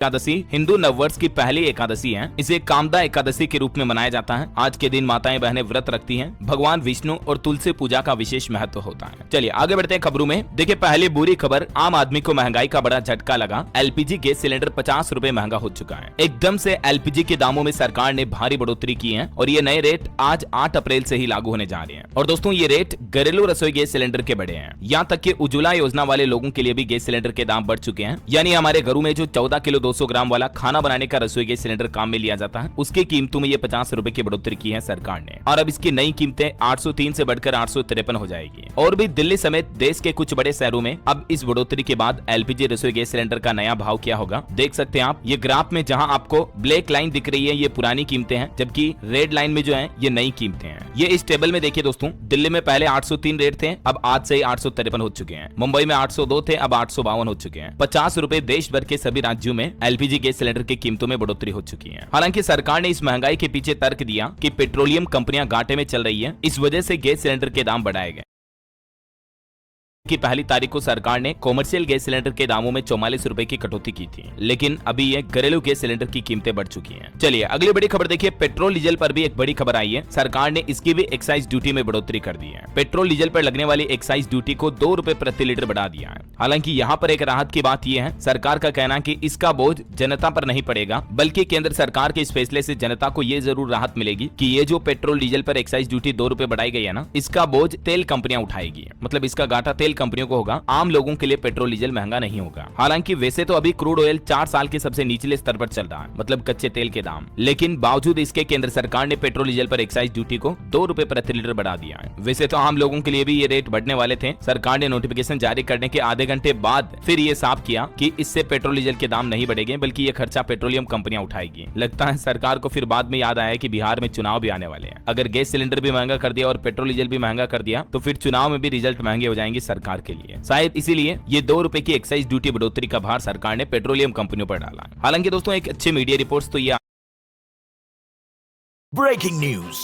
एकादशी हिंदू नववर्ष की पहली एकादशी है। इसे कामदा एकादशी के रूप में मनाया जाता है। आज के दिन माताएं बहनें व्रत रखती हैं। भगवान विष्णु और तुलसी पूजा का विशेष महत्व होता है। चलिए आगे बढ़ते हैं खबरों में। देखिए पहली बुरी खबर, आम आदमी को महंगाई का बड़ा झटका लगा। एलपीजी गैस सिलेंडर 50 रुपए महंगा हो चुका है। एकदम से एलपीजी के दामों में सरकार ने भारी बढ़ोतरी की है और ये नए रेट आज 8 अप्रैल से ही लागू होने जा रहे हैं। और दोस्तों ये रेट घरेलू रसोई गैस सिलेंडर के बढ़े हैं। यहाँ तक कि उज्ज्वला योजना वाले लोगों के लिए भी गैस सिलेंडर के दाम बढ़ चुके हैं। यानी हमारे घरों में जो 14 किलो 200 ग्राम वाला खाना बनाने का रसोई गैस सिलेंडर काम में लिया जाता है, उसकी कीमतों में ये 50 रुपए की बढ़ोतरी की है सरकार ने। और अब इसकी नई कीमतें 803 से बढ़कर 853 हो जाएगी। और भी दिल्ली समेत देश के कुछ बड़े शहरों में अब इस बढ़ोतरी के बाद एलपीजी रसोई गैस सिलेंडर का नया भाव क्या होगा देख सकते हैं आप। ये ग्राफ में जहां आपको ब्लैक लाइन दिख रही है ये पुरानी कीमतें हैं, जबकि रेड लाइन में जो है ये नई कीमतें हैं। ये इस टेबल में देखिए दोस्तों, दिल्ली में पहले 803 रेट थे, अब आज से ही 853 हो चुके हैं। मुंबई में 802 थे, अब 852 हो चुके हैं। 50 रुपए देश भर के सभी राज्यों में एलपीजी गैस सिलेंडर की कीमतों में बढ़ोतरी हो चुकी है। हालांकि सरकार ने इस महंगाई के पीछे तर्क दिया कि पेट्रोलियम कंपनियां घाटे में चल रही है, इस वजह से गैस सिलेंडर के दाम बढ़ाए गए। की पहली तारीख को सरकार ने कॉमर्शियल गैस सिलेंडर के दामों में 44 रुपए की कटौती की थी, लेकिन अभी ये घरेलू गैस सिलेंडर की कीमतें बढ़ चुकी हैं। चलिए अगली बड़ी खबर देखिए, पेट्रोल डीजल पर भी एक बड़ी खबर आई है। सरकार ने इसकी भी एक्साइज ड्यूटी में बढ़ोतरी कर दी है। पेट्रोल डीजल पर लगने वाली एक्साइज ड्यूटी को 2 रुपए प्रति लीटर बढ़ा दिया है। हालांकि यहाँ पर एक राहत की बात यह है, सरकार का कहना कि इसका बोझ जनता पर नहीं पड़ेगा, बल्कि केंद्र सरकार के इस फैसले से जनता को ये जरूर राहत मिलेगी कि ये जो पेट्रोल डीजल पर एक्साइज ड्यूटी 2 रुपए बढ़ाई गई है ना, इसका बोझ तेल कंपनियां उठाएगी। मतलब इसका घाटा तेल कंपनियों को होगा, आम लोगों के लिए पेट्रोल डीजल महंगा नहीं होगा। हालांकि वैसे तो अभी क्रूड ऑयल 4 साल के सबसे निचले स्तर पर चल रहा है, मतलब कच्चे तेल के दाम, लेकिन बावजूद इसके केंद्र सरकार ने पेट्रोल डीजल पर एक्साइज ड्यूटी को 2 रुपए प्रति लीटर बढ़ा दिया है। वैसे तो आम लोगों के लिए भी ये रेट बढ़ने वाले थे। सरकार ने नोटिफिकेशन जारी करने के आधे घंटे बाद फिर ये साफ किया कि इससे पेट्रोल डीजल के दाम नहीं बढ़ेंगे, बल्कि ये खर्चा पेट्रोलियम कंपनियां उठाएगी। लगता है सरकार को फिर बाद में याद आया कि बिहार में चुनाव भी आने वाले हैं। अगर गैस सिलेंडर भी महंगा कर दिया और पेट्रोल डीजल भी महंगा कर दिया तो फिर चुनाव में भी रिजल्ट महंगे हो जाएंगे सरकार के लिए। शायद इसीलिए ये 2 रुपए की एक्साइज ड्यूटी बढ़ोतरी का भार सरकार ने पेट्रोलियम कंपनियों पर डाला। हालांकि दोस्तों एक अच्छी मीडिया रिपोर्ट्स तो ये ब्रेकिंग न्यूज,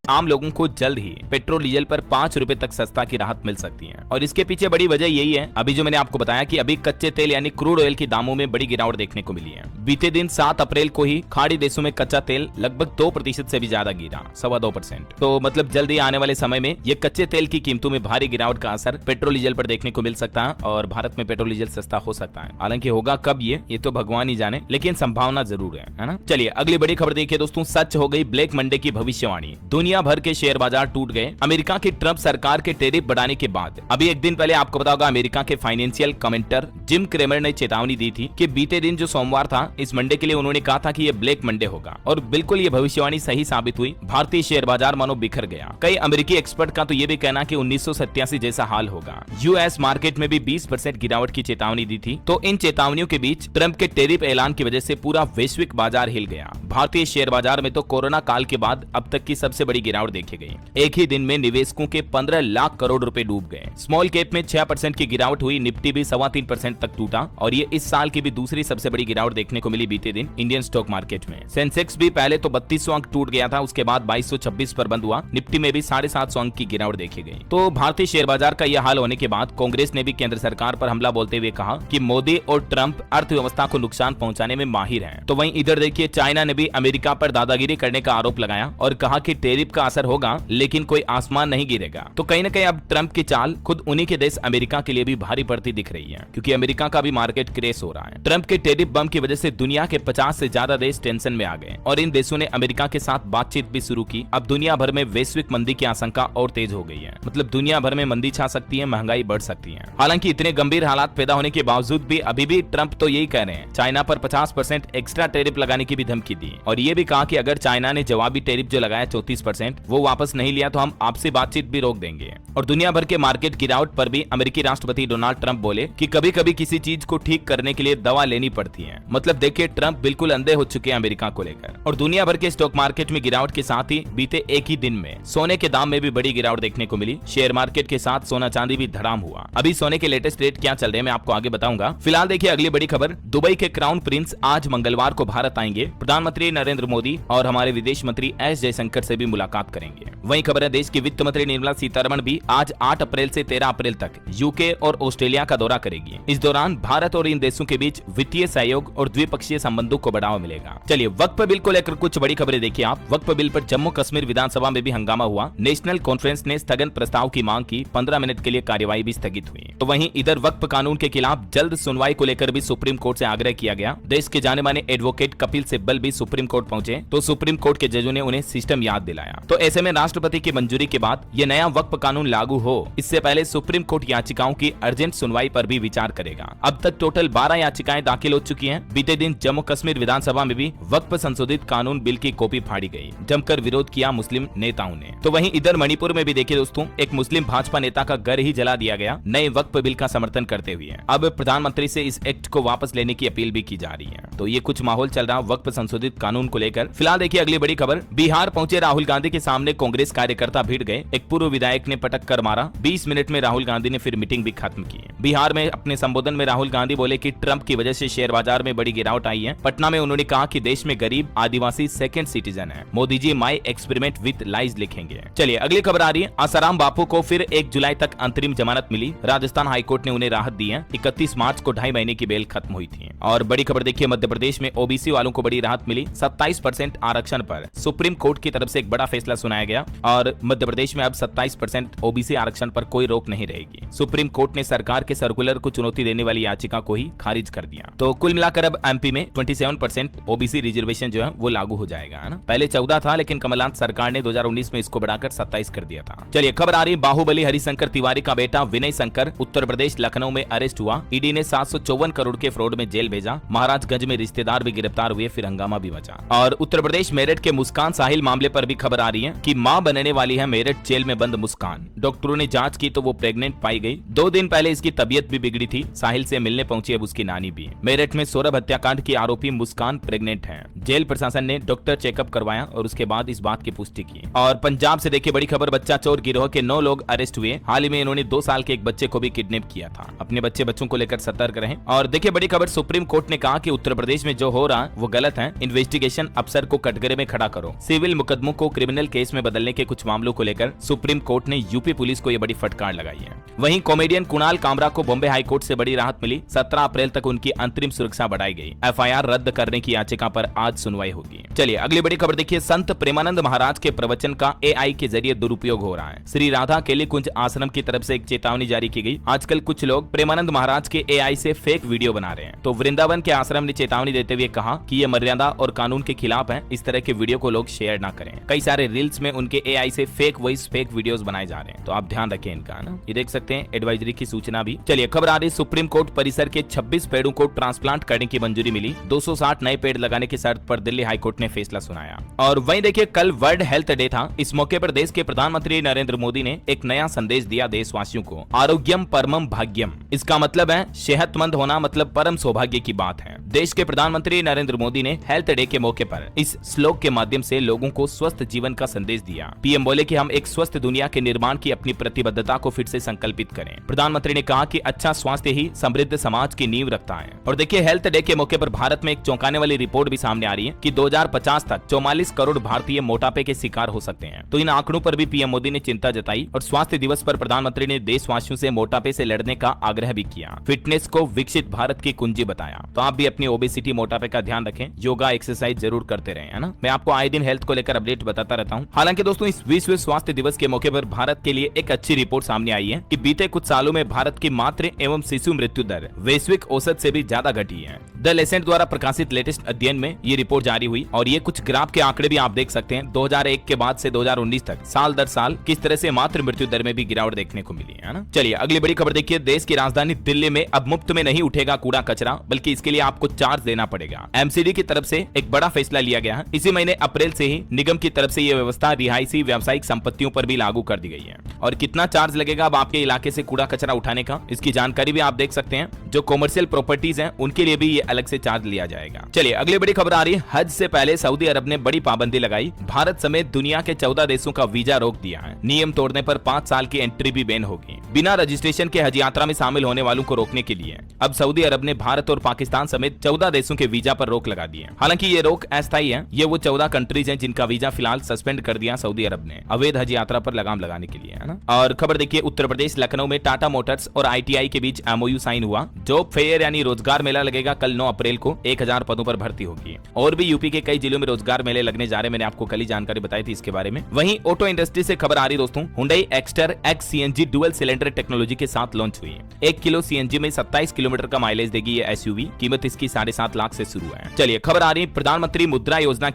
आम लोगों को जल्द ही पेट्रोल डीजल पर 5 रुपए तक सस्ता की राहत मिल सकती है। और इसके पीछे बड़ी वजह यही है, अभी जो मैंने आपको बताया कि अभी कच्चे तेल यानी क्रूड ऑयल के दामों में बड़ी गिरावट देखने को मिली है। बीते दिन 7 अप्रैल को ही खाड़ी देशों में कच्चा तेल लगभग 2% से भी ज्यादा गिरा, 2.25%। तो मतलब जल्द ही आने वाले समय में ये कच्चे तेल की कीमतों में भारी गिरावट का असर पेट्रोल डीजल पर देखने को मिल सकता है और भारत में पेट्रोल डीजल सस्ता हो सकता है। हालांकि होगा कब ये तो भगवान ही जाने, लेकिन संभावना जरूर है ना। चलिए अगली बड़ी खबर देखिए दोस्तों, सच हो गई ब्लैक मंडे की भविष्यवाणी। दुनिया भर के शेयर बाजार टूट गए अमेरिका की ट्रंप सरकार के टैरिफ बढ़ाने के बाद। अभी एक दिन पहले आपको पता होगा, अमेरिका के फाइनेंशियल कमेंटर जिम क्रेमर ने चेतावनी दी थी कि बीते दिन जो सोमवार था, इस मंडे के लिए उन्होंने कहा था कि ये ब्लैक मंडे होगा, और बिल्कुल ये भविष्यवाणी सही साबित हुई। भारतीय शेयर बाजार मानो बिखर गया। कई अमेरिकी एक्सपर्ट का तो ये भी कहना कि 1987 जैसा हाल होगा। यूएस मार्केट में भी 20% गिरावट की चेतावनी दी थी। तो इन चेतावनियों के बीच ट्रंप के टैरिफ ऐलान की वजह से पूरा वैश्विक बाजार हिल गया। भारतीय शेयर बाजार में तो कोरोना काल के बाद अब तक की सबसे बड़ी गिरावट देखी गई। एक ही दिन में निवेशकों के 15 लाख करोड़ रुपए डूब गए। स्मॉल कैप में 6% की गिरावट हुई। निफ्टी भी 2.25% तक टूटा और ये इस साल की भी दूसरी सबसे बड़ी गिरावट देखने को मिली बीते दिन इंडियन स्टॉक मार्केट में। सेंसेक्स भी पहले तो 3200 अंक टूट गया था, उसके बाद 2226 पर बंद हुआ। निफ्टी में भी 750 अंक की गिरावट देखी गई। तो भारतीय शेयर बाजार का यह हाल होने के बाद कांग्रेस ने भी केंद्र सरकार पर हमला बोलते हुए कहा कि मोदी और ट्रंप अर्थव्यवस्था को नुकसान पहुंचाने में माहिर हैं। तो वहीं इधर देखिए, चाइना ने भी अमेरिका पर दादागिरी करने का आरोप लगाया और कहा कि टैरिफ का असर होगा, लेकिन कोई आसमान नहीं गिरेगा। तो कहीं ना कहीं अब ट्रंप की चाल खुद उन्हीं के देश अमेरिका के लिए भी भारी पड़ती दिख रही है, क्योंकि अमेरिका का भी मार्केट क्रैश हो रहा है। ट्रंप के टैरिफ बम की वजह से दुनिया के 50 से ज्यादा देश टेंशन में आ गए और इन देशों ने अमेरिका के साथ बातचीत भी शुरू की। अब दुनिया भर में वैश्विक मंदी की आशंका और तेज हो गई है। मतलब दुनिया भर में मंदी छा सकती है, महंगाई बढ़ सकती है। हालांकि इतने गंभीर हालात पैदा होने के बावजूद भी अभी भी ट्रंप तो यही कह रहे हैं, चाइना पर 50% एक्स्ट्रा टैरिफ लगाने की भी धमकी दी और ये भी कहा कि अगर चाइना ने जवाबी टैरिफ जो लगाया 34% वो वापस नहीं लिया तो हम आपसे बातचीत भी रोक देंगे। और दुनिया भर के मार्केट गिरावट पर भी अमेरिकी राष्ट्रपति डोनाल्ड ट्रंप बोले कि कभी कभी किसी चीज को ठीक करने के लिए दवा लेनी पड़ती है। मतलब देखिए, ट्रंप बिल्कुल अंधे हो चुके हैं अमेरिका को लेकर। और दुनिया भर के स्टॉक मार्केट में गिरावट के साथ ही बीते एक ही दिन में सोने के दाम में भी बड़ी गिरावट देखने को मिली। शेयर मार्केट के साथ सोना चांदी भी धड़ाम हुआ। अभी सोने के लेटेस्ट रेट क्या चल रहे हैं मैं आपको आगे बताऊंगा। फिलहाल देखिए अगली बड़ी खबर, दुबई के क्राउन प्रिंस आज मंगलवार को भारत आएंगे। प्रधानमंत्री प्रधानमंत्री नरेंद्र मोदी और हमारे विदेश मंत्री एस जयशंकर से भी मुलाकात करेंगे। वहीं खबर है देश की वित्त मंत्री निर्मला सीतारमण भी आज 8 अप्रैल से 13 अप्रैल तक यूके और ऑस्ट्रेलिया का दौरा करेगी। इस दौरान भारत और इन देशों के बीच वित्तीय सहयोग और द्विपक्षीय संबंधों को बढ़ावा मिलेगा। चलिए वक्फ बिल को लेकर कुछ बड़ी खबरें देखिए आप। वक्फ बिल पर जम्मू कश्मीर विधानसभा में भी हंगामा हुआ। नेशनल कॉन्फ्रेंस ने स्थगन प्रस्ताव की मांग की। 15 मिनट के लिए कार्यवाही भी स्थगित हुई। तो वहीं इधर वक्फ कानून के खिलाफ जल्द सुनवाई को लेकर भी सुप्रीम कोर्ट से आग्रह किया गया। देश के जाने माने एडवोकेट कपिल सिब्बल भी सुप्रीम कोर्ट पहुंचे तो सुप्रीम कोर्ट के जजों ने उन्हें सिस्टम याद दिलाया। तो ऐसे में राष्ट्रपति की मंजूरी के बाद ये नया वक्फ कानून लागू हो इससे पहले सुप्रीम कोर्ट याचिकाओं की अर्जेंट सुनवाई पर भी विचार करेगा। अब तक टोटल 12 याचिकाएं दाखिल हो चुकी हैं। बीते दिन जम्मू कश्मीर विधानसभा में भी वक्फ संशोधित कानून बिल की कॉपी फाड़ी गई। जमकर विरोध किया मुस्लिम नेताओं ने। तो वहीं इधर मणिपुर में भी देखिए दोस्तों, एक मुस्लिम भाजपा नेता का घर ही जला दिया गया नए वक्फ बिल का समर्थन करते हुए। अब प्रधानमंत्री से इस एक्ट को वापस लेने की अपील भी की जा रही है। तो ये कुछ माहौल चल रहा वक्फ संशोधित कानून को लेकर। फिलहाल देखिए अगली बड़ी खबर, बिहार पहुंचे राहुल गांधी के सामने कांग्रेस कार्यकर्ता भिड़ गए। एक पूर्व विधायक ने पटक कर मारा। 20 मिनट में राहुल गांधी ने फिर मीटिंग भी खत्म की। बिहार में अपने संबोधन में राहुल गांधी बोले कि ट्रंप की वजह से शेयर बाजार में बड़ी गिरावट आई है। पटना में उन्होंने कहा कि देश में गरीब आदिवासी सेकंड सिटीजन है। Modi ji my experiment with lies लिखेंगे। चलिए अगली खबर आ रही है, आसाराम बापू को फिर 1 जुलाई तक अंतरिम जमानत मिली। राजस्थान हाईकोर्ट ने उन्हें राहत दी है। 31 मार्च को 2.5 महीने की बेल खत्म हुई थी। और बड़ी खबर देखिए, मध्य प्रदेश में ओबीसी वालों को बड़ी राहत मिली। 27% आरक्षण पर सुप्रीम कोर्ट की तरफ से एक बड़ा फैसला सुनाया गया और मध्य प्रदेश में अब 27% ओबीसी आरक्षण पर कोई रोक नहीं रहेगी। सुप्रीम कोर्ट ने सरकार के सर्कुलर को चुनौती देने वाली याचिका को ही खारिज कर दिया। तो कुल मिलाकर अब एमपी में 27% ओबीसी रिजर्वेशन जो है वो लागू हो जाएगा, है ना। पहले 14 था लेकिन कमलनाथ सरकार ने 2019 में इसको बढ़ाकर 27 कर दिया था। चलिए खबर आ रही, बाहुबली हरिशंकर तिवारी का बेटा विनय शंकर उत्तर प्रदेश लखनऊ में अरेस्ट हुआ। ईडी ने 754 करोड़ के फ्रॉड में जेल भेजा। महाराजगंज में रिश्तेदार भी गिरफ्तार हुए, फिर हंगामा भी मचा। और उत्तर प्रदेश मेरठ के मुस्कान साहिल मामले पर भी खबर आ रही है कि मां बनने वाली है मेरठ जेल में बंद मुस्कान। डॉक्टरों ने जांच की तो वो प्रेग्नेंट पाई गई। 2 दिन पहले इसकी तबीयत भी बिगड़ी थी। साहिल से मिलने पहुंची अब उसकी नानी भी। मेरठ में सौरभ हत्याकांड की आरोपी मुस्कान प्रेग्नेंट है। जेल प्रशासन ने डॉक्टर चेकअप करवाया और उसके बाद इस बात की पुष्टि की। और पंजाब से देखिए बड़ी खबर, बच्चा चोर गिरोह के 9 लोग अरेस्ट हुए। हाल ही में इन्होंने 2 साल के एक बच्चे को भी किडनैप किया था। अपने बच्चों को लेकर सतर्क रहें। और देखिए बड़ी खबर, सुप्रीम कोर्ट ने कहा कि उत्तर प्रदेश में जो हो रहा वो गलत है। इन्वेस्टिगेशन अफसर को कटघरे में खड़ा करो। सिविल मुकदमों को क्रिमिनल केस में बदलने के कुछ मामलों को लेकर सुप्रीम कोर्ट ने यूपी पुलिस को ये बड़ी फटकार लगाई है। वहीं कॉमेडियन कुणाल कामरा को बॉम्बे हाईकोर्ट से बड़ी राहत मिली। 17 अप्रैल तक उनकी अंतरिम सुरक्षा बढ़ाई गई। एफआईआर रद्द करने की याचिका पर आज सुनवाई होगी। चलिए अगली बड़ी खबर देखिए, संत प्रेमानंद महाराज के प्रवचन का एआई के जरिए दुरुपयोग हो रहा है। श्री राधा केली कुंज आश्रम की तरफ से एक चेतावनी जारी की गई। आजकल कुछ लोग प्रेमानंद महाराज के एआई से फेक वीडियो बना रहे हैं। तो वृंदावन के आश्रम ने चेतावनी देते हुए कहा कि ये मर्यादा और कानून के खिलाफ है। इस तरह के वीडियो को लोग शेयर ना करें। कई सारे रील्स में उनके एआई से फेक वॉइस फेक वीडियोस बनाए जा रहे हैं, तो आप ध्यान रखें इनका ना। ये देख सकते हैं एडवाइजरी की सूचना भी। चलिए खबर आ रही, सुप्रीम कोर्ट परिसर के 26 पेड़ों को ट्रांसप्लांट करने की मंजूरी मिली। 260 नए पेड़ लगाने की शर्त पर दिल्ली हाईकोर्ट ने फैसला सुनाया। और वहीं देखिए कल वर्ल्ड हेल्थ डे था। इस मौके पर देश के प्रधानमंत्री नरेंद्र मोदी ने एक नया संदेश दिया देशवासियों को, आरोग्यम परमम भाग्यम। इसका मतलब है सेहतमंद होना मतलब परम सौभाग्य की बात है। देश के प्रधानमंत्री नरेंद्र मोदी ने हेल्थ डे के मौके पर इस श्लोक के माध्यम से लोगों को स्वस्थ जीवन का संदेश दिया। पीएम बोले कि हम एक स्वस्थ दुनिया के निर्माण की अपनी प्रतिबद्धता को फिर से संकल्पित करें। प्रधानमंत्री ने कहा कि अच्छा स्वास्थ्य ही समृद्ध समाज की नींव रखता है। और देखिए हेल्थ डे के मौके पर भारत में एक चौंकाने वाली रिपोर्ट भी सामने आ रही है कि 2050 तक 44 करोड़ भारतीय मोटापे के शिकार हो सकते हैं। तो इन आंकड़ों पर भी पीएम मोदी ने चिंता जताई और स्वास्थ्य दिवस पर प्रधानमंत्री ने देशवासियों से मोटापे से लड़ने का आग्रह भी किया। फिटनेस को विकसित भारत की कुंजी बताया। तो आप भी अपनी ओबेसिटी मोटापे का ध्यान रखें, योगा एक्सरसाइज जरूर करते रहें, है ना। मैं आपको आए दिन हेल्थ को लेकर अपडेट बताता रहता हूँ। हालांकि दोस्तों इस विश्व स्वास्थ्य दिवस के मौके पर भारत के लिए एक अच्छी रिपोर्ट सामने आई है कि बीते कुछ सालों में भारत की मातृ एवं शिशु मृत्यु दर वैश्विक औसत से भी ज्यादा घटी है। द लेसेंट द्वारा प्रकाशित लेटेस्ट अध्ययन में ये रिपोर्ट जारी हुई और ये कुछ ग्राफ के आंकड़े भी आप देख सकते हैं। 2001 के बाद से 2019 तक साल दर साल किस तरह से मातृ मृत्यु दर में भी गिरावट देखने को मिली है ना। चलिए अगली बड़ी खबर देखिए, देश की राजधानी दिल्ली में अब मुफ्त में नहीं उठेगा कूड़ा कचरा, बल्कि इसके लिए आपको चार्ज देना पड़ेगा। एमसीडी की तरफ से एक बड़ा फैसला लिया गया है। इसी महीने अप्रैल से ही निगम की तरफ से यह व्यवस्था रिहायशी व्यावसायिक संपत्तियों पर भी लागू कर दी गई है। और कितना चार्ज लगेगा अब आपके इलाके से कूड़ा कचरा उठाने का, इसकी जानकारी भी आप देख सकते हैं। जो कॉमर्शियल प्रॉपर्टीज हैं उनके लिए भी ये अलग से चार्ज लिया जाएगा। चलिए अगली बड़ी खबर आ रही है, हज से पहले सऊदी अरब ने बड़ी पाबंदी लगाई। भारत समेत दुनिया के 14 देशों का वीजा रोक दिया है। नियम तोड़ने पर 5 साल की एंट्री भी बैन होगी। बिना रजिस्ट्रेशन के हज यात्रा में शामिल होने वालों को रोकने के लिए अब सऊदी अरब ने भारत और पाकिस्तान समेत 14 देशों के वीजा पर रोक लगा दी है। हालांकि ये रोक अस्थायी है। ये वो 14 कंट्रीज हैं जिनका वीजा फिलहाल सस्पेंड कर दिया सऊदी अरब ने अवैध हज यात्रा पर लगाम लगाने के लिए, है ना। और खबर देखिए, उत्तर प्रदेश लखनऊ में टाटा मोटर्स और ITI के बीच MOU साइन हुआ। जॉब फेयर यानी रोजगार मेला लगेगा कल 9 अप्रैल को। 1000 पदों पर भर्ती होगी। और भी यूपी के कई जिलों में रोजगार मेले लगने जा रहे, मैंने आपको कल ही जानकारी बताई थी इसके बारे में। वहीं ऑटो इंडस्ट्री से खबर आ रही दोस्तों, Hyundai Exter X CNG dual cylinder technology के साथ लॉन्च हुई है। 1 किलो CNG में 27 किलोमीटर का माइलेज देगी ये SUV। कीमत इसकी 7.5 लाख से शुरू है। चलिए खबर आ रही है प्रधानमंत्री मुद्रा योजना।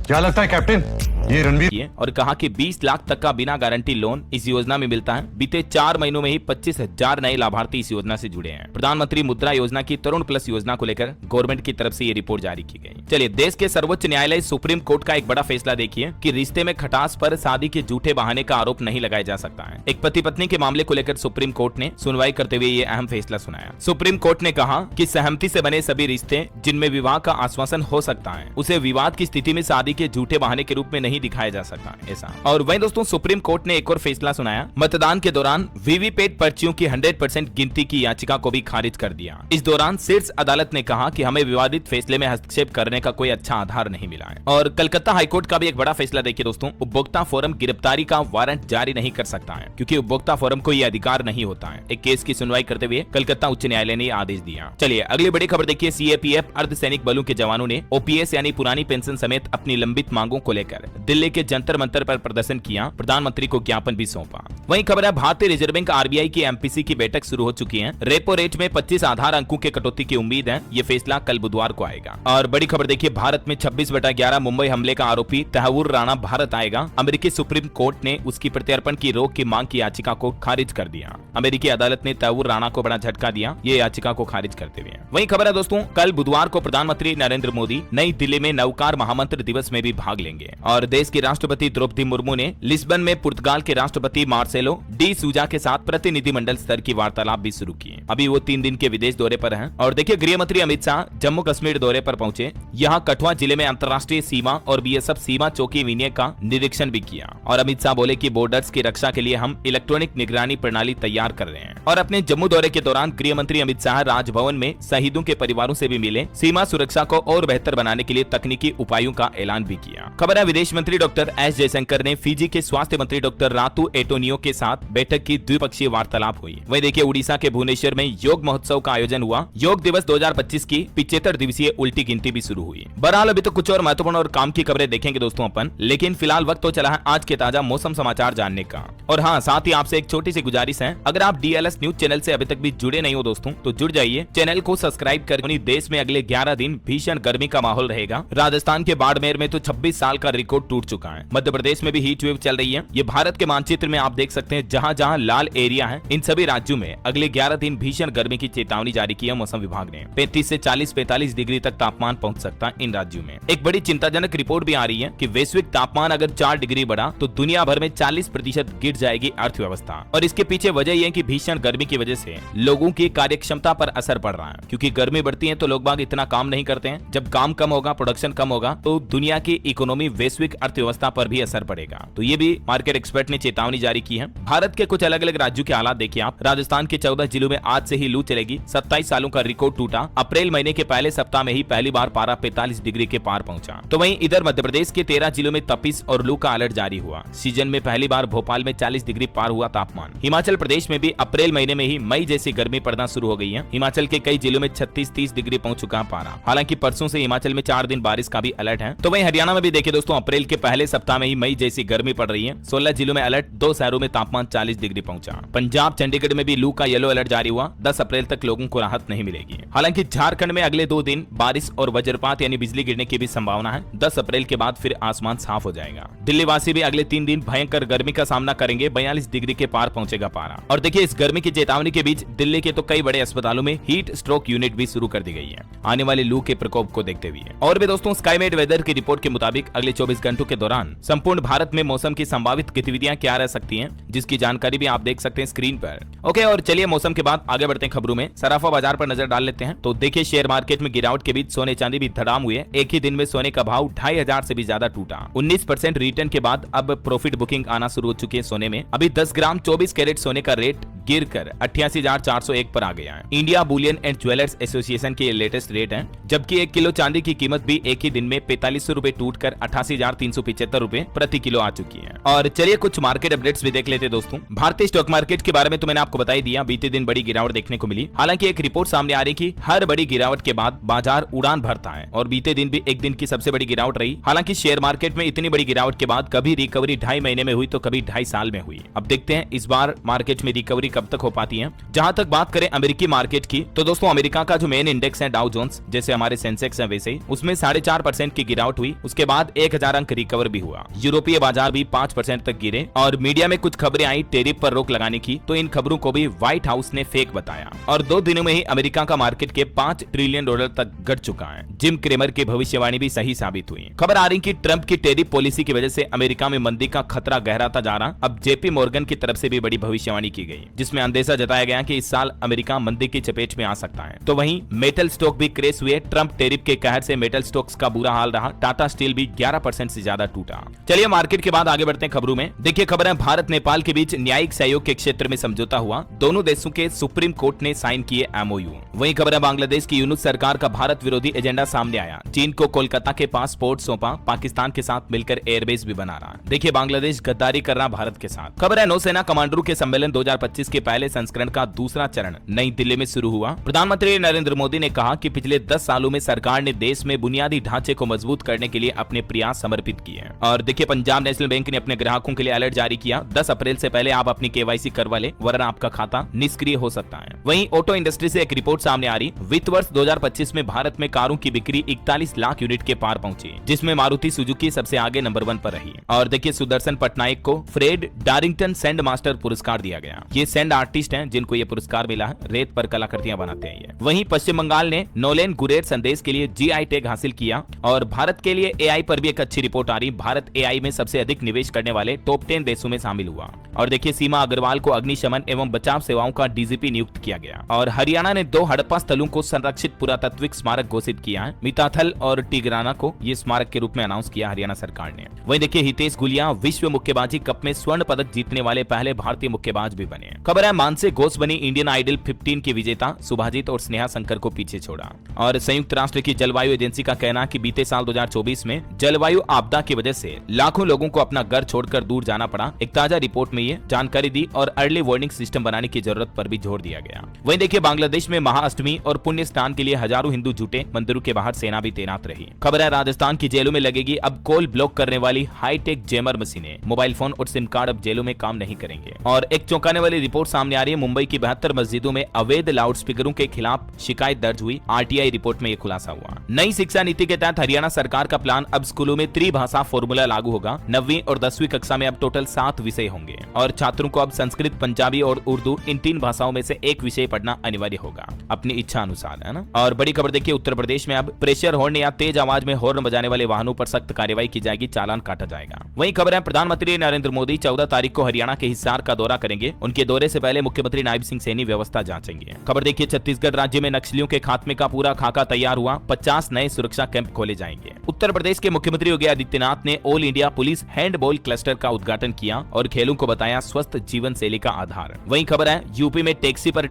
क्या लगता है कैप्टन, ये रणवीर और कहा कि 20 लाख तक का बिना गारंटी लोन इस योजना में मिलता है। बीते 4 महीनों में ही 25,000 नए लाभार्थी इस योजना से जुड़े हैं। प्रधानमंत्री मुद्रा योजना की तरुण प्लस योजना को लेकर गवर्नमेंट की तरफ से ये रिपोर्ट जारी की गई। चलिए, देश के सर्वोच्च न्यायालय सुप्रीम कोर्ट का एक बड़ा फैसला देखिए कि रिश्ते में खटास पर शादी के झूठे बहाने का आरोप नहीं लगाया जा सकता है। एक पति पत्नी के मामले को लेकर सुप्रीम कोर्ट ने सुनवाई करते हुए ये अहम फैसला सुनाया। सुप्रीम कोर्ट ने कहा कि सहमति से बने सभी रिश्ते जिनमें विवाह का आश्वासन हो सकता है, उसे विवाद की स्थिति में शादी के झूठे बहाने के रूप में नहीं दिखाया जा सकता ऐसा। और वहीं दोस्तों, सुप्रीम कोर्ट ने एक और फैसला सुनाया। मतदान के दौरान वीवीपैट पर्चियों की 100% गिनती की याचिका को भी खारिज कर दिया। इस दौरान शीर्ष अदालत ने कहा कि हमें विवादित फैसले में हस्तक्षेप करने का कोई अच्छा आधार नहीं मिला है। और कलकत्ता हाईकोर्ट का भी एक बड़ा फैसला देखिए दोस्तों, उपभोक्ता फोरम गिरफ्तारी का वारंट जारी नहीं कर सकता है क्योंकि उपभोक्ता फोरम को यह अधिकार नहीं होता है। एक केस की सुनवाई करते हुए कलकत्ता उच्च न्यायालय ने आदेश दिया। चलिए अगली बड़ी खबर देखिए, CAPF अर्धसैनिक बलों के जवानों ने OPS यानी पुरानी पेंशन समेत अपनी लंबित मांगों को लेकर दिल्ली के जंतर मंतर पर प्रदर्शन किया। प्रधानमंत्री को ज्ञापन भी सौंपा। वहीं खबर है, भारतीय रिजर्व बैंक RBI की MPC की बैठक शुरू हो चुकी है। रेपो रेट में 25 आधार अंकों के कटौती की उम्मीद है। ये फैसला कल बुधवार को आएगा। और बड़ी खबर देखिए, भारत में 26/11 मुंबई हमले का आरोपी तहव्वुर राणा भारत आएगा। अमेरिकी सुप्रीम कोर्ट ने उसकी प्रत्यर्पण की रोक की मांग की याचिका को खारिज कर दिया। अमेरिकी अदालत ने तहव्वुर राणा को बड़ा झटका दिया ये याचिका को खारिज करते हुए। वहीं खबर है दोस्तों, कल बुधवार को प्रधानमंत्री नरेंद्र मोदी नई दिल्ली में नौकार महामंत्र दिवस में भी भाग लेंगे। और देश की राष्ट्रपति द्रौपदी मुर्मू ने लिस्बन में पुर्तगाल के राष्ट्रपति मार्सेलो डी सूजा के साथ प्रतिनिधिमंडल स्तर की वार्तालाप भी शुरू की। अभी वो 3 दिन के विदेश दौरे पर हैं। और देखिए, गृह मंत्री अमित शाह जम्मू कश्मीर दौरे पर पहुंचे। यहाँ कठुआ जिले में अंतर्राष्ट्रीय सीमा और BSF सीमा चौकी विनय का निरीक्षण भी किया। और अमित शाह बोले कि बॉर्डर्स की रक्षा के लिए हम इलेक्ट्रॉनिक निगरानी प्रणाली तैयार कर रहे हैं। और अपने जम्मू दौरे के दौरान गृह मंत्री अमित शाह राजभवन में शहीदों के परिवारों से भी मिले। सीमा सुरक्षा को और बेहतर बनाने के लिए तकनीकी उपायों का ऐलान भी किया। खबर है, विदेश मंत्री डॉक्टर S जयशंकर ने फिजी के स्वास्थ्य मंत्री डॉक्टर रातू एटोनियो के साथ बैठक की द्विपक्षीय वार्तालाप हुई। वहीं देखिए, उड़ीसा के भुवनेश्वर में योग महोत्सव का आयोजन हुआ। योग दिवस 2025 की 75 दिवसीय उल्टी गिनती भी शुरू हुई। बहरहाल अभी तो कुछ और महत्वपूर्ण और काम की खबरें देखेंगे दोस्तों अपन, लेकिन फिलहाल वक्त तो चला है आज के ताजा मौसम समाचार जानने का। और हाँ, साथ ही आपसे एक छोटी सी गुजारिश है, अगर आप DLS न्यूज चैनल से अभी तक भी जुड़े नहीं हो दोस्तों तो जुड़ जाइए। चैनल को सब्सक्राइब कर। देश में अगले 11 दिन भीषण गर्मी का माहौल रहेगा। राजस्थान के बाड़मेर में तो 26 साल का रिकॉर्ड टूट चुका है। मध्य प्रदेश में भी हीट वेव चल रही है। ये भारत के मानचित्र में आप देख सकते हैं, जहां जहां लाल एरिया है इन सभी राज्यों में अगले 11 दिन भीषण गर्मी की चेतावनी जारी की है मौसम विभाग ने। 35 से 40-45 डिग्री तक तापमान पहुंच सकता है इन राज्यों में। एक बड़ी चिंताजनक रिपोर्ट भी आ रही है कि वैश्विक तापमान अगर 4 डिग्री बढ़ा तो दुनिया भर में 40% गिर जाएगी अर्थव्यवस्था। और इसके पीछे वजह यह है कि भीषण गर्मी की वजह से लोगों की कार्यक्षमता पर असर पड़ रहा है। क्योंकि गर्मी बढ़ती है तो लोग बाग इतना काम नहीं करते हैं। जब काम कम होगा, प्रोडक्शन कम होगा, तो दुनिया की इकोनॉमी वैश्विक अर्थव्यवस्था पर भी असर पड़ेगा। तो ये भी मार्केट एक्सपर्ट ने चेतावनी जारी की है। भारत के कुछ अलग अलग राज्यों के हालात देखिए आप। राजस्थान के 14 जिलों में आज से ही लू चलेगी। 27 सालों का रिकॉर्ड टूटा। अप्रैल महीने के पहले सप्ताह में ही पहली बार पारा 45 डिग्री के पार पहुंचा। तो वहीं इधर मध्य प्रदेश के 13 जिलों में तपिश और लू का अलर्ट जारी हुआ। सीजन में पहली बार भोपाल में 40 डिग्री पार हुआ तापमान। हिमाचल प्रदेश में भी अप्रैल महीने में ही मई जैसी गर्मी पड़ना शुरू हो गई है। हिमाचल के कई जिलों में 36-30 डिग्री पहुंच चुका पारा। हालांकि परसों से हिमाचल में 4 दिन बारिश का भी अलर्ट है। तो वहीं हरियाणा में भी देखिए दोस्तों, अप्रैल के पहले सप्ताह में ही मई जैसी गर्मी पड़ रही है। 16 जिलों में अलर्ट, 2 शहरों में तापमान 40 डिग्री पहुंचा। पंजाब चंडीगढ़ में भी लू का येलो अलर्ट जारी हुआ। 10 अप्रैल तक लोगों को राहत नहीं मिलेगी। हालांकि झारखंड में अगले 2 दिन बारिश और वज्रपात यानी बिजली गिरने की भी संभावना है। 10 अप्रैल के बाद फिर आसमान साफ हो जाएगा। दिल्ली वासी भी अगले 3 दिन भयंकर गर्मी का सामना करेंगे। 42 डिग्री के पार पहुंचेगा पारा। और देखिए, इस गर्मी की चेतावनी के बीच दिल्ली के तो कई बड़े अस्पतालों में हीट स्ट्रोक यूनिट भी शुरू कर दी गई है आने वाले लू के प्रकोप को देखते हुए। और भी दोस्तों, स्काईमेट वेदर की रिपोर्ट के मुताबिक अगले 24 घंटों घंटों के दौरान संपूर्ण भारत में मौसम की संभावित गतिविधियां क्या रह सकती हैं, जिसकी जानकारी भी आप देख सकते हैं स्क्रीन पर। ओके, और चलिए मौसम के बाद आगे बढ़ते हैं खबरों में। सराफा बाजार पर नजर डाल लेते हैं। तो देखिए, शेयर मार्केट में गिरावट के बीच सोने चांदी भी धड़ाम हुए। एक ही दिन में सोने का भाव 2500 से भी ज्यादा टूटा। 19% रिटर्न के बाद अब प्रॉफिट बुकिंग आना शुरू हो चुकी है सोने में। अभी 10 ग्राम 24 कैरेट सोने का रेट गिरकर 88,401 पर आ गया है। India Boolean and jewellers association के लेटेस्ट रेट है, जबकि 1 किलो चांदी की कीमत भी एक ही दिन में 4500 रुपए टूटकर 88,375 रुपए प्रति किलो आ चुकी है। और चलिए कुछ मार्केट अपडेट्स भी देख लेते हैं दोस्तों। भारतीय स्टॉक मार्केट के बारे में तो मैंने आपको बता ही दिया, बीते दिन बड़ी गिरावट देखने को मिली। हालांकि एक रिपोर्ट सामने आ रही कि हर बड़ी गिरावट के बाद बाजार उड़ान भरता है, और बीते दिन भी एक दिन की सबसे बड़ी गिरावट रही। हालांकि शेयर मार्केट में इतनी बड़ी गिरावट के बाद कभी रिकवरी 2.5 महीने में हुई तो कभी 2.5 साल में हुई। अब देखते हैं इस बार मार्केट में रिकवरी कब तक हो पाती है। जहां तक बात करें अमेरिकी मार्केट की, तो दोस्तों अमेरिका का जो मेन इंडेक्स है डाउ जोन्स, जैसे हमारे सेंसेक्स है वैसे ही, उसमें 4.5% की गिरावट हुई। उसके बाद 1000 अंक रिकवर भी हुआ। यूरोपीय बाजार भी 5% तक गिरे। और मीडिया में कुछ खबरें आई टैरिफ पर रोक लगाने की, तो इन खबरों को भी व्हाइट हाउस ने फेक बताया। और 2 दिनों में ही अमेरिका का मार्केट के $5 ट्रिलियन तक घट चुका है। जिम क्रेमर की भविष्यवाणी भी सही साबित हुई। खबर आ रही कि ट्रंप की टैरिफ पॉलिसी की वजह से अमेरिका में मंदी का खतरा गहराता जा रहा। अब जेपी मॉर्गन की तरफ से भी बड़ी भविष्यवाणी की गई, जिसमें अंदेशा जताया गया कि इस साल अमेरिका मंदी की चपेट में आ सकता है। तो वहीं मेटल स्टॉक भी क्रैश हुए। ट्रंप टैरिफ के कहर से मेटल स्टॉक्स का बुरा हाल रहा। टाटा स्टील भी 11% से ज्यादा टूटा। चलिए मार्केट के बाद आगे बढ़ते हैं खबरों में। देखिए, खबर है भारत नेपाल के बीच न्यायिक सहयोग के क्षेत्र में समझौता हुआ। दोनों देशों के सुप्रीम कोर्ट ने साइन किए MOU। वहीं खबर है बांग्लादेश की यूनुस सरकार का भारत विरोधी एजेंडा सामने आया। चीन को कोलकाता के पास पोर्ट सौंपा। पाकिस्तान के साथ मिलकर एयरबेस भी बना रहा। देखिए, बांग्लादेश गद्दारी कर रहा भारत के साथ। खबर है नौसेना कमांडरों के सम्मेलन 2025 के पहले संस्करण का दूसरा चरण नई दिल्ली में शुरू हुआ। प्रधानमंत्री नरेंद्र मोदी ने कहा कि पिछले 10 सालों में सरकार ने देश में बुनियादी ढांचे को मजबूत करने के लिए अपने प्रयास समर्पित किए हैं। और देखिए, पंजाब नेशनल बैंक ने अपने ग्राहकों के लिए अलर्ट जारी किया। 10 अप्रैल से पहले आप अपनी KYC करवा ले, वरना आपका खाता निष्क्रिय हो सकता है। वहीं ऑटो इंडस्ट्री से एक रिपोर्ट सामने आ रही। वित्त वर्ष 2025 में भारत में कारों की बिक्री 41 लाख यूनिट के पार पहुंची, जिसमें मारुति सुजुकी सबसे आगे नंबर 1 पर रही। और देखिए, सुदर्शन पटनायक को फ्रेड डारिंगटन सैंड मास्टर पुरस्कार दिया गया। ये सैंड आर्टिस्ट हैं जिनको ये पुरस्कार मिला है। रेत पर कलाकृतियां बनाते हैं ये। वहीं पश्चिम बंगाल ने नोलेन गुरेर संदेश के लिए GI टैग हासिल किया। और भारत के लिए AI पर भी एक अच्छी रिपोर्ट आ रही। भारत AI में सबसे अधिक निवेश करने वाले टॉप 10 देशों में शामिल हुआ। और देखिए, सीमा अग्रवाल को अग्निशमन एवं बचाव सेवाओं का DGP नियुक्त किया गया। और हरियाणा ने 2 हड़प्पा स्थलों को संरक्षित पुरातात्विक स्मारक घोषित किया है। मिताथल और टिग्राना को ये स्मारक के रूप में अनाउंस किया हरियाणा सरकार ने। वहीं देखिए, हितेश गुलिया विश्व मुक्केबाजी कप में स्वर्ण पदक जीतने वाले पहले भारतीय मुक्केबाज भी बने। खबर है मानसी घोष बनी इंडियन आइडल 15 की विजेता। सुभाजीत और स्नेहा शंकर को पीछे छोड़ा। और संयुक्त राष्ट्र की जलवायु एजेंसी का कहना है कि बीते साल 2024 में जलवायु आपदा की वजह से लाखों लोगों को अपना घर छोड़कर दूर जाना पड़ा। एक ताजा रिपोर्ट में ये जानकारी दी और अर्ली वार्निंग सिस्टम बनाने की जरूरत पर भी जोर दिया गया। वहीं देखिए, बांग्लादेश में महाअष्टमी और पुण्य स्नान के लिए हजारों हिंदू जुटे। मंदिरों के बाहर सेना भी तैनात रही। खबर है राजस्थान की जेलों में लगेगी अब कॉल ब्लॉक करने वाली हाईटेक जैमर मशीनें। मोबाइल फोन और सिम कार्ड अब जेलों में काम नहीं करेंगे। और एक चौंकाने वाली रिपोर्ट सामने आ रही है। मुंबई की 72 मस्जिदों में अवैध लाउडस्पीकरों के खिलाफ शिकायत दर्ज हुई। RTI रिपोर्ट में यह खुलासा हुआ। नई शिक्षा नीति के तहत हरियाणा सरकार का प्लान, अब स्कूलों में त्रिभाषा फॉर्मूला लागू होगा। 9वीं और 10वीं कक्षा में अब टोटल 7 विषय होंगे। और छात्रों को अब संस्कृत, पंजाबी और उर्दू इन 3 भाषाओं में से एक विषय पढ़ना अनिवार्य होगा, अपनी इच्छा अनुसार, है ना। और बड़ी खबर देखिए, उत्तर प्रदेश में अब प्रेशर हॉर्न या तेज आवाज में हॉर्न बजाने वाले वाहनों पर सख्त कार्रवाई की जाएगी, चालान काटा जाएगा। वहीं खबर है प्रधानमंत्री नरेंद्र मोदी 14 तारीख को हरियाणा के हिसार का दौरा करेंगे। उनके दौरे से पहले मुख्यमंत्री नायब सिंह सैनी व्यवस्था जांचेंगे। खबर देखिए, छत्तीसगढ़ राज्य में नक्सलियों के खात्मे का पूरा खाका तैयार हुआ। 50 नए सुरक्षा कैंप खोले जाएंगे। उत्तर प्रदेश के मुख्यमंत्री योगी आदित्यनाथ ने all India police handball cluster का उद्घाटन किया और खेलों को बताया स्वस्थ जीवन शैली का आधार। वहीं खबर है यूपी में टैक्सी पर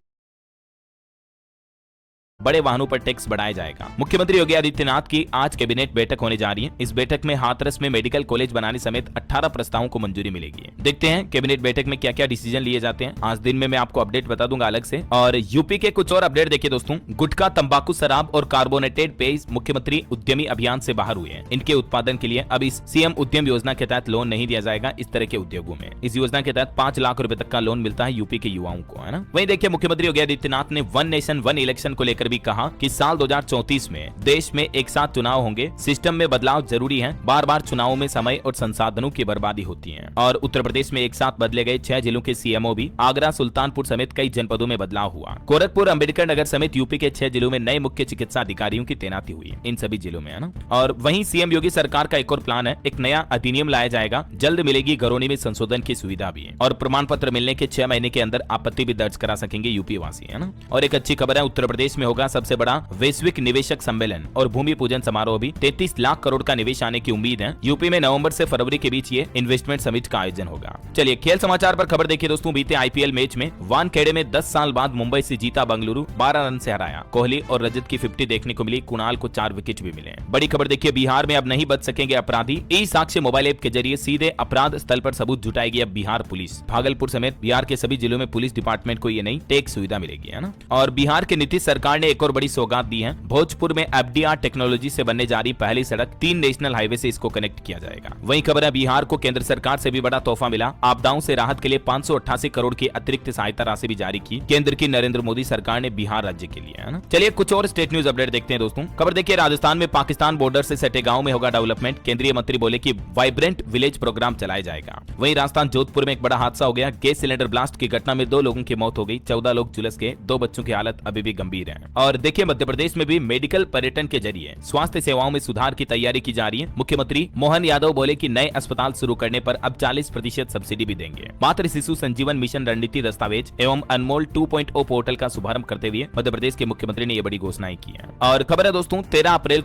बड़े वाहनों पर टैक्स बढ़ाया जाएगा। मुख्यमंत्री योगी आदित्यनाथ की आज कैबिनेट बैठक होने जा रही है। इस बैठक में हाथरस में मेडिकल कॉलेज बनाने समेत 18 प्रस्तावों को मंजूरी मिलेगी। देखते हैं कैबिनेट बैठक में क्या क्या डिसीजन लिए जाते हैं। आज दिन में मैं आपको अपडेट बता दूंगा अलग से। और यूपी के कुछ और अपडेट देखिए दोस्तों। गुटखा, तंबाकू, शराब और कार्बोनेटेड पेय मुख्यमंत्री उद्यमी अभियान से बाहर हुए हैं। इनके उत्पादन के लिए अब इस CM उद्यम योजना के तहत लोन नहीं दिया जाएगा इस तरह के उद्योगों में। इस योजना के तहत 5 लाख रुपए तक का लोन मिलता है यूपी के युवाओं को, है ना। वहीं देखिए, मुख्यमंत्री योगी आदित्यनाथ ने वन नेशन वन इलेक्शन को लेकर कर भी कहा कि साल 2034 में देश में एक साथ चुनाव होंगे, सिस्टम में बदलाव जरूरी है, बार बार चुनावों में समय और संसाधनों की बर्बादी होती है। और उत्तर प्रदेश में एक साथ बदले गए 6 जिलों के सीएमओ भी, आगरा, सुल्तानपुर समेत कई जनपदों में बदलाव हुआ। गोरखपुर, अंबेडकर नगर समेत यूपी के 6 जिलों में नए मुख्य चिकित्सा अधिकारियों की तैनाती हुई इन सभी जिलों में, है ना। और वहीं सीएम योगी सरकार का एक और प्लान है, एक नया अधिनियम लाया जाएगा, जल्द मिलेगी घरौनी में संशोधन की सुविधा भी, और प्रमाण पत्र मिलने के 6 महीने के अंदर आपत्ति भी दर्ज करा सकेंगे यूपी वासी, है ना। और एक अच्छी खबर है, उत्तर प्रदेश में होगा सबसे बड़ा वैश्विक निवेशक सम्मेलन और भूमि पूजन समारोह भी। 33 लाख करोड़ का निवेश आने की उम्मीद है। यूपी में नवंबर से फरवरी के बीच ये इन्वेस्टमेंट समिट का आयोजन होगा। चलिए खेल समाचार पर खबर देखिए दोस्तों। बीते आईपीएल मैच में वानखेड़े में 10 साल बाद मुंबई से जीता बंगलुरु, 12 रन से हराया। कोहली और रजत की 50 देखने को मिली, कुणाल को 4 विकेट भी मिले। बड़ी खबर देखिए, बिहार में अब नहीं बच सकेंगे अपराधी। ई साक्ष्य मोबाइल ऐप के जरिए सीधे अपराध स्थल पर सबूत जुटाएगी अब बिहार पुलिस। भागलपुर समेत बिहार के सभी जिलों में पुलिस डिपार्टमेंट को ये नई टेक सुविधा मिलेगी, है ना। और बिहार के नीतीश सरकार ने एक और बड़ी सौगात दी है। भोजपुर में एफडीआर टेक्नोलॉजी से बनने जा रही पहली सड़क 3 नेशनल हाईवे से इसको कनेक्ट किया जाएगा। वहीं खबर है, बिहार को केंद्र सरकार से भी बड़ा तोहफा मिला। आपदाओं से राहत के लिए 588 करोड़ की अतिरिक्त सहायता राशि भी जारी की केंद्र की नरेंद्र मोदी सरकार ने बिहार राज्य के लिए, है ना। चलिए कुछ और स्टेट न्यूज अपडेट देखते हैं दोस्तों। खबर देखिए, राजस्थान में पाकिस्तान बॉर्डर से सटे गांव में होगा डेवलपमेंट। केंद्रीय मंत्री बोले कि वाइब्रेंट विलेज प्रोग्राम चलाया जाएगा। वहीं राजस्थान जोधपुर में एक बड़ा हादसा हो गया। गैस सिलेंडर ब्लास्ट की घटना में 2 लोगों की मौत हो गई, 14 लोग झुलस गए, 2 बच्चों की हालत अभी भी गंभीर है। और देखिए, मध्य प्रदेश में भी मेडिकल पर्यटन के जरिए स्वास्थ्य सेवाओं में सुधार की तैयारी की जा रही है। मुख्यमंत्री मोहन यादव बोले कि नए अस्पताल शुरू करने पर अब 40% सब्सिडी भी देंगे। मातृ शिशु संजीवन मिशन रणनीति दस्तावेज एवं अनमोल 2.0 पोर्टल का शुभारंभ करते हुए मध्य प्रदेश के मुख्यमंत्री ने यह बड़ी घोषणाएं की है। और खबर है दोस्तों, 13 अप्रैल